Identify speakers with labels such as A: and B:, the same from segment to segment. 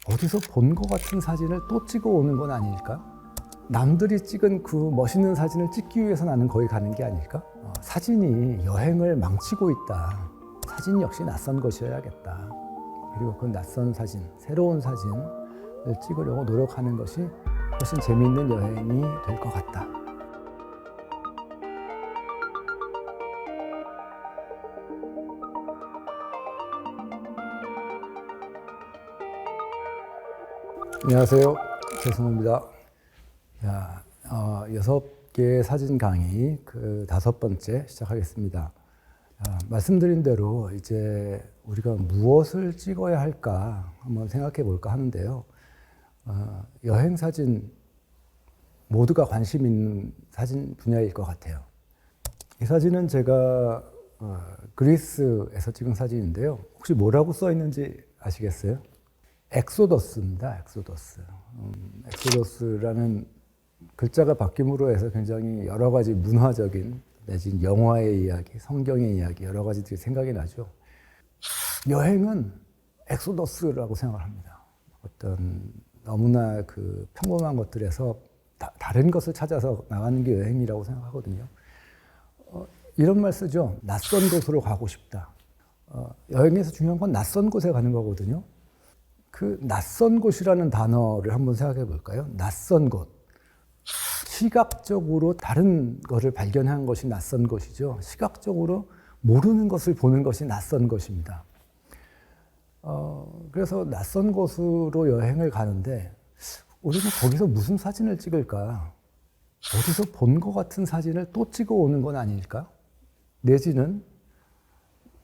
A: 어디서 본 것 같은 사진을 또 찍어 오는 건 아닐까? 남들이 찍은 그 멋있는 사진을 찍기 위해서 나는 거기 가는 게 아닐까? 사진이 여행을 망치고 있다. 사진 역시 낯선 것이어야겠다. 그리고 그 낯선 사진, 새로운 사진을 찍으려고 노력하는 것이 훨씬 재미있는 여행이 될 것 같다. 안녕하세요. 최승호입니다. 6개의 사진 강의 그 5번째 시작하겠습니다. 말씀드린 대로 이제 우리가 무엇을 찍어야 할까 한번 생각해 볼까 하는데요. 여행 사진 모두가 관심 있는 사진 분야일 것 같아요. 이 사진은 제가 그리스에서 찍은 사진인데요. 혹시 뭐라고 써 있는지 아시겠어요? 엑소더스입니다. 엑소더스. 엑소더스라는 글자가 바뀜으로 해서 굉장히 여러 가지 문화적인 내지 영화의 이야기, 성경의 이야기 여러 가지들이 생각이 나죠. 여행은 엑소더스라고 생각합니다. 어떤 너무나 그 평범한 것들에서 다른 것을 찾아서 나가는 게 여행이라고 생각하거든요. 이런 말 쓰죠. 낯선 곳으로 가고 싶다. 여행에서 중요한 건 낯선 곳에 가는 거거든요. 그 낯선 곳이라는 단어를 한번 생각해 볼까요? 낯선 곳. 시각적으로 다른 것을 발견한 것이 낯선 것이죠. 시각적으로 모르는 것을 보는 것이 낯선 것입니다. 그래서 낯선 곳으로 여행을 가는데 우리는 거기서 무슨 사진을 찍을까? 어디서 본 것 같은 사진을 또 찍어 오는 건 아닐까? 내지는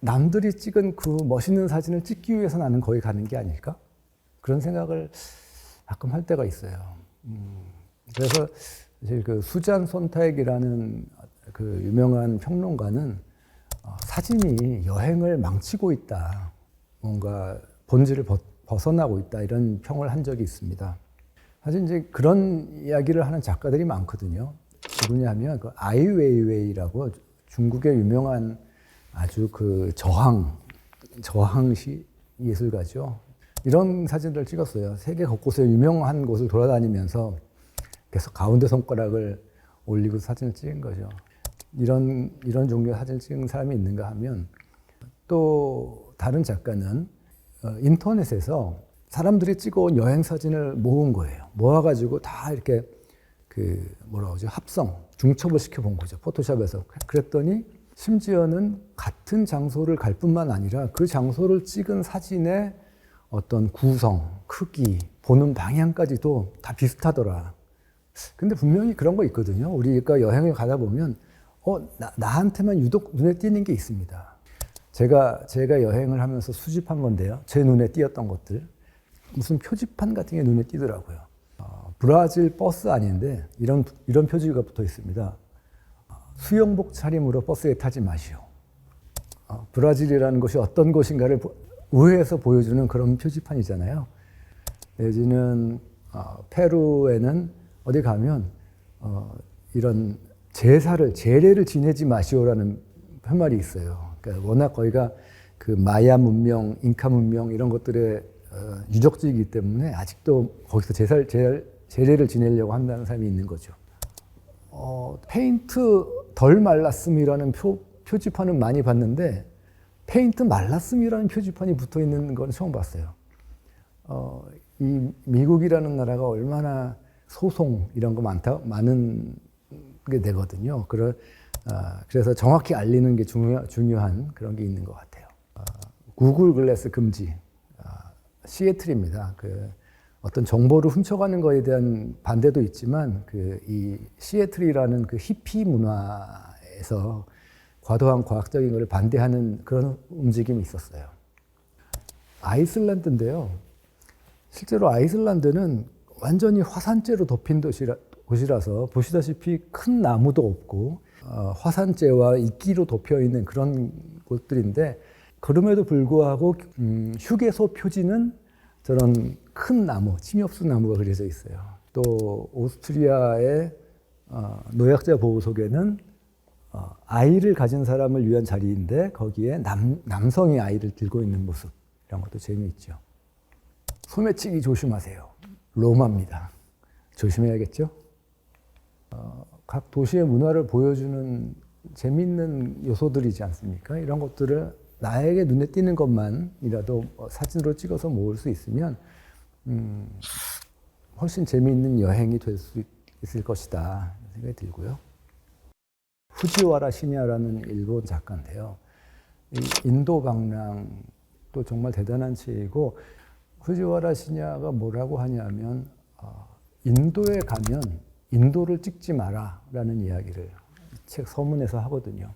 A: 남들이 찍은 그 멋있는 사진을 찍기 위해서 나는 거기 가는 게 아닐까? 그런 생각을 가끔 할 때가 있어요. 그래서 사실 그 수잔 손타액이라는 그 유명한 평론가는 사진이 여행을 망치고 있다. 뭔가 본질을 벗어나고 있다. 이런 평을 한 적이 있습니다. 사실 이제 그런 이야기를 하는 작가들이 많거든요. 누구냐면 그 아이웨이웨이라고 중국의 유명한 아주 그 저항시 예술가죠. 이런 사진들을 찍었어요. 세계 곳곳에 유명한 곳을 돌아다니면서 계속 가운데 손가락을 올리고 사진을 찍은 거죠. 이런 종류의 사진을 찍은 사람이 있는가 하면 또 다른 작가는 인터넷에서 사람들이 찍어온 여행 사진을 모은 거예요. 모아가지고 다 이렇게 중첩을 시켜본 거죠. 포토샵에서. 그랬더니 심지어는 같은 장소를 갈 뿐만 아니라 그 장소를 찍은 사진의 어떤 구성, 크기, 보는 방향까지도 다 비슷하더라. 근데 분명히 그런 거 있거든요. 우리가 여행을 가다 보면 나한테만 유독 눈에 띄는 게 있습니다. 제가 여행을 하면서 수집한 건데요. 제 눈에 띄었던 것들. 무슨 표지판 같은 게 눈에 띄더라고요. 브라질 버스 안인데 이런 표지가 붙어 있습니다. 수영복 차림으로 버스에 타지 마시오. 브라질이라는 곳이 어떤 곳인가를 우회해서 보여주는 그런 표지판이잖아요. 내지는 페루에는 어디 가면 이런 제례를 지내지 마시오라는 편말이 있어요. 그러니까 워낙 거기가 그 마야 문명, 잉카 문명 이런 것들의 유적지이기 때문에 아직도 거기서 제례를 지내려고 한다는 사람이 있는 거죠. 페인트 덜 말랐음이라는 표지판은 많이 봤는데 페인트 말랐음이라는 표지판이 붙어 있는 건 처음 봤어요. 이 미국이라는 나라가 얼마나 소송 이런 거 많은 게 되거든요. 그래서 정확히 알리는 게 중요한 그런 게 있는 것 같아요. 구글 글래스 금지. 시애틀입니다. 어떤 정보를 훔쳐가는 거에 대한 반대도 있지만 이 시애틀이라는 그 히피 문화에서 과도한 과학적인 것을 반대하는 그런 움직임이 있었어요. 아이슬란드인데요. 실제로 아이슬란드는 완전히 화산재로 덮인 곳이라서 보시다시피 큰 나무도 없고 화산재와 이끼로 덮여 있는 그런 곳들인데 그럼에도 불구하고 휴게소 표지는 저런 큰 나무, 침엽수 나무가 그려져 있어요. 또 오스트리아의 노약자 보호소에는 아이를 가진 사람을 위한 자리인데 거기에 남성이 아이를 들고 있는 모습 이런 것도 재미있죠. 소매치기 조심하세요. 로마입니다. 조심해야겠죠? 각 도시의 문화를 보여주는 재미있는 요소들이지 않습니까? 이런 것들을 나에게 눈에 띄는 것만이라도 사진으로 찍어서 모을 수 있으면 훨씬 재미있는 여행이 될 수 있을 것이다 생각이 들고요. 후지와라 시냐라는 일본 작가인데요. 이 인도 방랑도 정말 대단한 책이고, 후지와라 시냐가 뭐라고 하냐면 인도에 가면 인도를 찍지 마라라는 이야기를 책 서문에서 하거든요.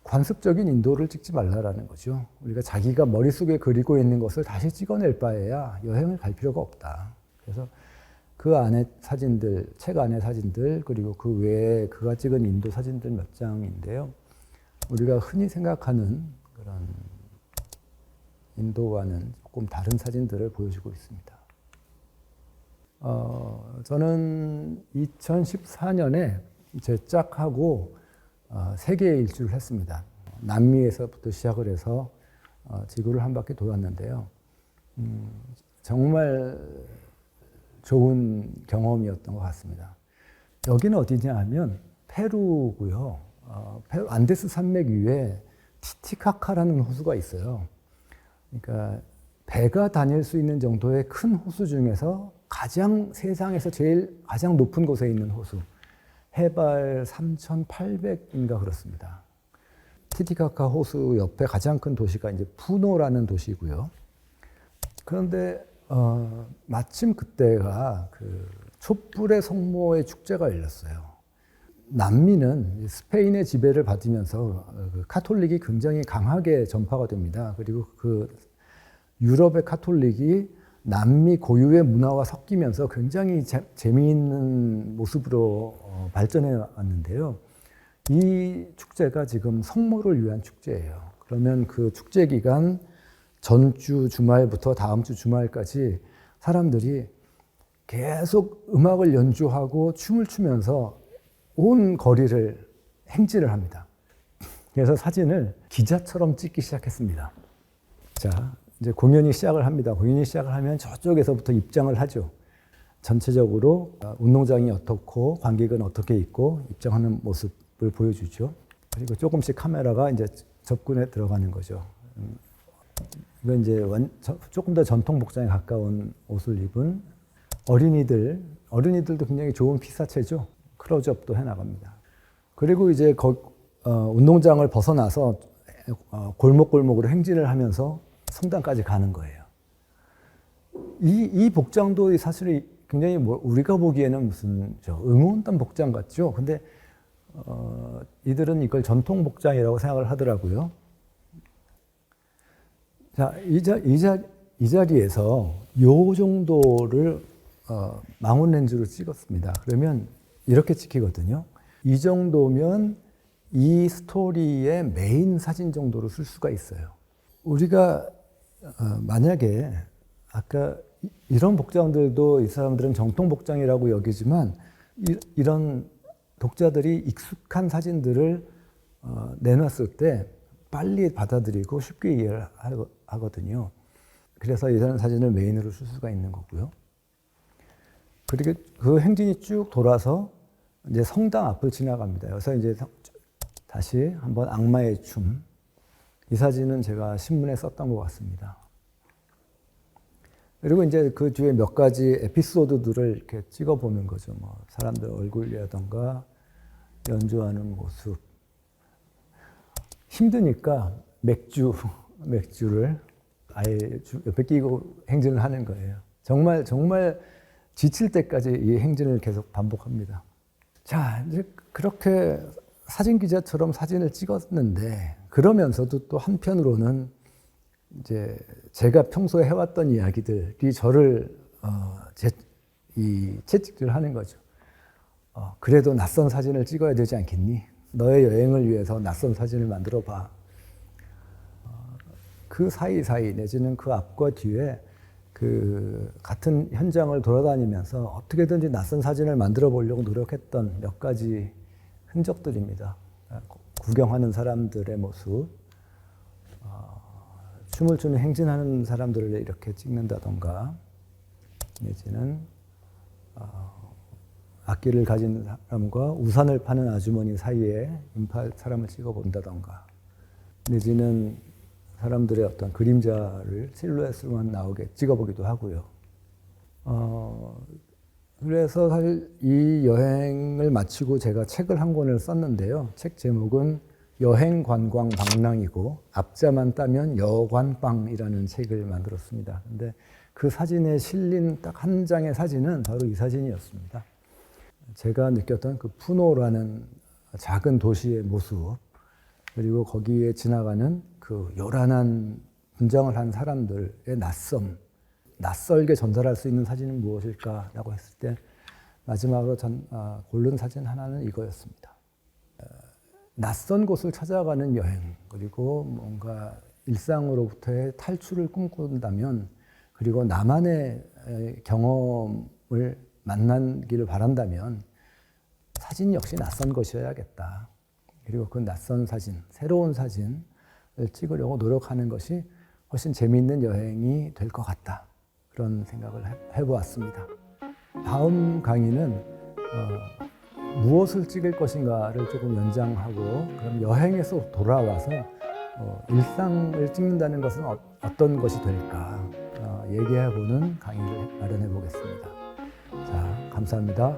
A: 관습적인 인도를 찍지 말라라는 거죠. 우리가 자기가 머릿속에 그리고 있는 것을 다시 찍어낼 바에야 여행을 갈 필요가 없다. 그래서 그 안에 사진들, 책 안에 사진들, 그리고 그 외에 그가 찍은 인도 사진들 몇 장인데요. 우리가 흔히 생각하는 그런 인도와는 조금 다른 사진들을 보여주고 있습니다. 저는 2014년에 제작하고 세계 일주를 했습니다. 남미에서부터 시작을 해서 지구를 한 바퀴 돌았는데요. 정말 좋은 경험이었던 것 같습니다. 여기는 어디냐 하면 페루고요. 페루 안데스 산맥 위에 티티카카라는 호수가 있어요. 그러니까 배가 다닐 수 있는 정도의 큰 호수 중에서 세상에서 제일 가장 높은 곳에 있는 호수. 해발 3,800인가 그렇습니다. 티티카카 호수 옆에 가장 큰 도시가 이제 푸노라는 도시고요. 그런데 마침 그때가 그 촛불의 성모의 축제가 열렸어요. 남미는 스페인의 지배를 받으면서 그 카톨릭이 굉장히 강하게 전파가 됩니다. 그리고 그 유럽의 카톨릭이 남미 고유의 문화와 섞이면서 굉장히 재미있는 모습으로 발전해 왔는데요. 이 축제가 지금 성모를 위한 축제예요. 그러면 그 축제 기간 전주 주말부터 다음 주 주말까지 사람들이 계속 음악을 연주하고 춤을 추면서 온 거리를 행진을 합니다. 그래서 사진을 기자처럼 찍기 시작했습니다. 자, 이제 공연이 시작을 합니다. 공연이 시작을 하면 저쪽에서부터 입장을 하죠. 전체적으로 운동장이 어떻고 관객은 어떻게 있고 입장하는 모습을 보여주죠. 그리고 조금씩 카메라가 이제 접근해 들어가는 거죠. 이건 이제 조금 더 전통 복장에 가까운 옷을 입은 어린이들도 굉장히 좋은 피사체죠. 클로즈업도 해나갑니다. 그리고 이제 운동장을 벗어나서 골목골목으로 행진을 하면서 성당까지 가는 거예요. 이 복장도 사실 굉장히 우리가 보기에는 무슨 응원단 복장 같죠. 근데 이들은 이걸 전통 복장이라고 생각을 하더라고요. 자, 이 자리에서 요 정도를 망원 렌즈로 찍었습니다. 그러면 이렇게 찍히거든요. 이 정도면 이 스토리의 메인 사진 정도로 쓸 수가 있어요. 우리가 만약에 아까 이런 복장들도 이 사람들은 정통 복장이라고 여기지만 이런 독자들이 익숙한 사진들을 내놨을 때 빨리 받아들이고 쉽게 이해를 하거든요. 그래서 이런 사진을 메인으로 쓸 수가 있는 거고요. 그리고 그 행진이 쭉 돌아서 이제 성당 앞을 지나갑니다. 여기서 이제 다시 한번 악마의 춤. 이 사진은 제가 신문에 썼던 것 같습니다. 그리고 이제 그 뒤에 몇 가지 에피소드들을 이렇게 찍어보는 거죠. 뭐 사람들 얼굴이라던가 연주하는 모습. 힘드니까 맥주를 아예 옆에 끼고 행진을 하는 거예요. 정말 지칠 때까지 이 행진을 계속 반복합니다. 자, 이제 그렇게 사진 기자처럼 사진을 찍었는데, 그러면서도 또 한편으로는 이제 제가 평소에 해왔던 이야기들이 저를 채찍질 하는 거죠. 그래도 낯선 사진을 찍어야 되지 않겠니? 너의 여행을 위해서 낯선 사진을 만들어 봐. 그 사이사이 내지는 그 앞과 뒤에 그 같은 현장을 돌아다니면서 어떻게든지 낯선 사진을 만들어 보려고 노력했던 몇 가지 흔적들입니다. 구경하는 사람들의 모습, 춤을 추는 행진하는 사람들을 이렇게 찍는다던가, 내지는 악기를 가진 사람과 우산을 파는 아주머니 사이에 인파 사람을 찍어본다던가, 내지는 사람들의 어떤 그림자를 실루엣으로만 나오게 찍어보기도 하고요. 그래서 사실 이 여행을 마치고 제가 책을 한 권을 썼는데요. 책 제목은 여행, 관광, 방랑이고 앞자만 따면 여관방이라는 책을 만들었습니다. 근데 그 사진에 실린 딱 한 장의 사진은 바로 이 사진이었습니다. 제가 느꼈던 그 푸노라는 작은 도시의 모습, 그리고 거기에 지나가는 그 요란한 분장을 한 사람들의 낯설게 전달할 수 있는 사진은 무엇일까라고 했을 때 마지막으로 고른 사진 하나는 이거였습니다. 낯선 곳을 찾아가는 여행, 그리고 뭔가 일상으로부터의 탈출을 꿈꾼다면, 그리고 나만의 경험을 만나기를 바란다면 사진 역시 낯선 것이어야겠다. 그리고 그 낯선 사진, 새로운 사진을 찍으려고 노력하는 것이 훨씬 재미있는 여행이 될 것 같다. 그런 생각을 해보았습니다. 다음 강의는 무엇을 찍을 것인가를 조금 연장하고, 그럼 여행에서 돌아와서 일상을 찍는다는 것은 어떤 것이 될까 얘기해보는 강의를 마련해 보겠습니다. 자, 감사합니다.